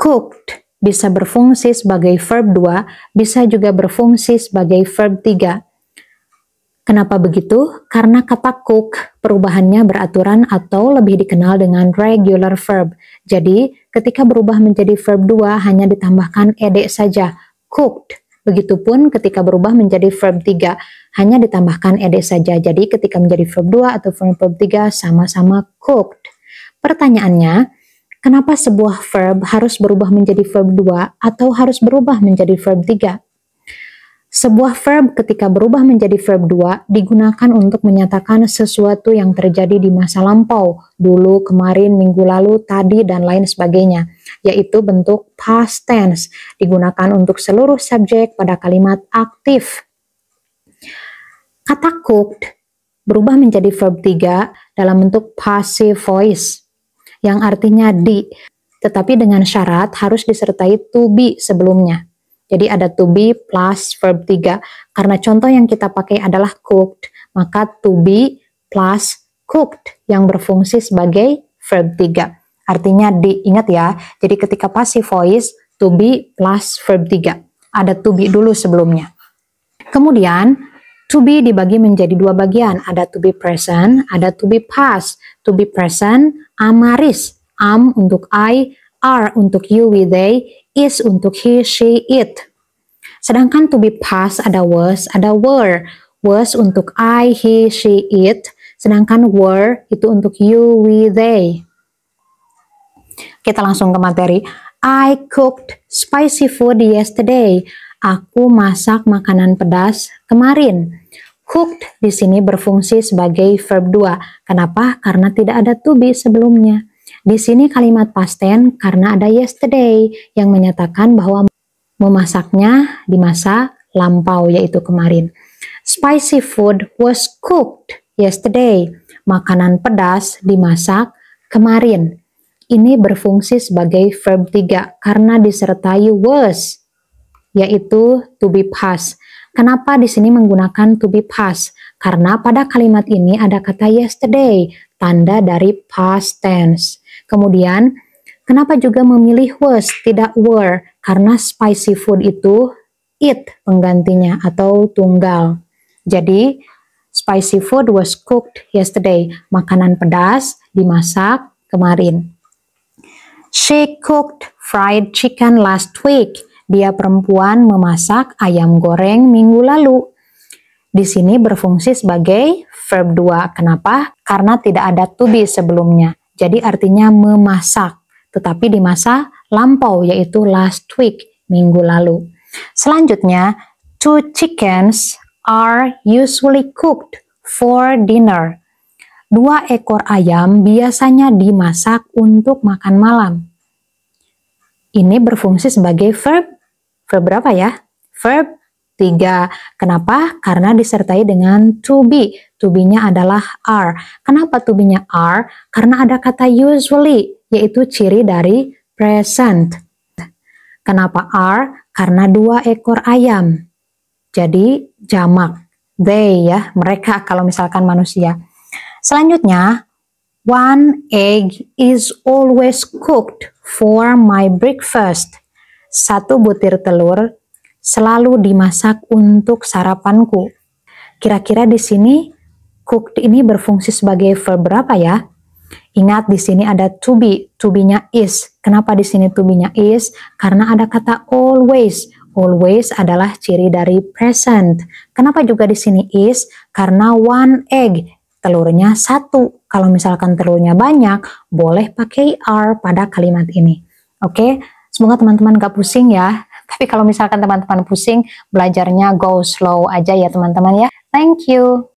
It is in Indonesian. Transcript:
Cooked bisa berfungsi sebagai verb 2, bisa juga berfungsi sebagai verb 3. Kenapa begitu? Karena kata cook perubahannya beraturan atau lebih dikenal dengan regular verb. Jadi, ketika berubah menjadi verb 2 hanya ditambahkan ed saja, cooked. Begitupun ketika berubah menjadi verb 3 hanya ditambahkan ed saja. Jadi, ketika menjadi verb 2 atau verb 3 sama-sama cooked. Pertanyaannya, kenapa sebuah verb harus berubah menjadi verb 2 atau harus berubah menjadi verb 3? Sebuah verb ketika berubah menjadi verb 2 digunakan untuk menyatakan sesuatu yang terjadi di masa lampau, dulu, kemarin, minggu lalu, tadi, dan lain sebagainya, yaitu bentuk past tense, digunakan untuk seluruh subjek pada kalimat aktif. Kata cooked berubah menjadi verb 3 dalam bentuk passive voice, yang artinya di, tetapi dengan syarat harus disertai to be sebelumnya. Jadi ada to be plus verb 3. Karena contoh yang kita pakai adalah cooked, maka to be plus cooked yang berfungsi sebagai verb 3. Artinya di, ingat ya, jadi ketika passive voice, to be plus verb 3. Ada to be dulu sebelumnya. Kemudian, to be dibagi menjadi dua bagian. Ada to be present, ada to be past. To be present, amaris. Am untuk I, are untuk you, we, they, is untuk he, she, it. Sedangkan to be past ada was, ada were. Was untuk I, he, she, it. Sedangkan were itu untuk you, we, they. Kita langsung ke materi. I cooked spicy food yesterday. Aku masak makanan pedas kemarin. Cooked di sini berfungsi sebagai verb 2. Kenapa? Karena tidak ada to be sebelumnya. Di sini kalimat past tense karena ada yesterday yang menyatakan bahwa memasaknya di masa lampau, yaitu kemarin. Spicy food was cooked yesterday. Makanan pedas dimasak kemarin. Ini berfungsi sebagai verb 3 karena disertai was, yaitu to be past. Kenapa di sini menggunakan to be past? Karena pada kalimat ini ada kata yesterday, tanda dari past tense. Kemudian, kenapa juga memilih was, tidak were? Karena spicy food itu it penggantinya atau tunggal. Jadi, spicy food was cooked yesterday. Makanan pedas dimasak kemarin. She cooked fried chicken last week. Dia perempuan memasak ayam goreng minggu lalu. Di sini berfungsi sebagai verb 2. Kenapa? Karena tidak ada to be sebelumnya. Jadi artinya memasak, tetapi di masa lampau, yaitu last week, minggu lalu. Selanjutnya, 2 chickens are usually cooked for dinner. 2 ekor ayam biasanya dimasak untuk makan malam. Ini berfungsi sebagai verb berapa ya? Verb 3. Kenapa? Karena disertai dengan to be. To be-nya adalah are. Kenapa to be-nya are? Karena ada kata usually, yaitu ciri dari present. Kenapa are? Karena 2 ekor ayam. Jadi jamak. They ya, mereka kalau misalkan manusia. Selanjutnya, 1 egg is always cooked for my breakfast. 1 butir telur selalu dimasak untuk sarapanku. Kira-kira di sini cooked ini berfungsi sebagai verb berapa ya? Ingat di sini ada to be, to be-nya is. Kenapa di sini to be-nya is? Karena ada kata always. Always adalah ciri dari present. Kenapa juga di sini is? Karena 1 egg, telurnya 1. Kalau misalkan telurnya banyak, boleh pakai are pada kalimat ini. Oke, semoga teman-teman gak pusing ya. Tapi kalau misalkan teman-teman pusing, belajarnya go slow aja ya teman-teman ya. Thank you.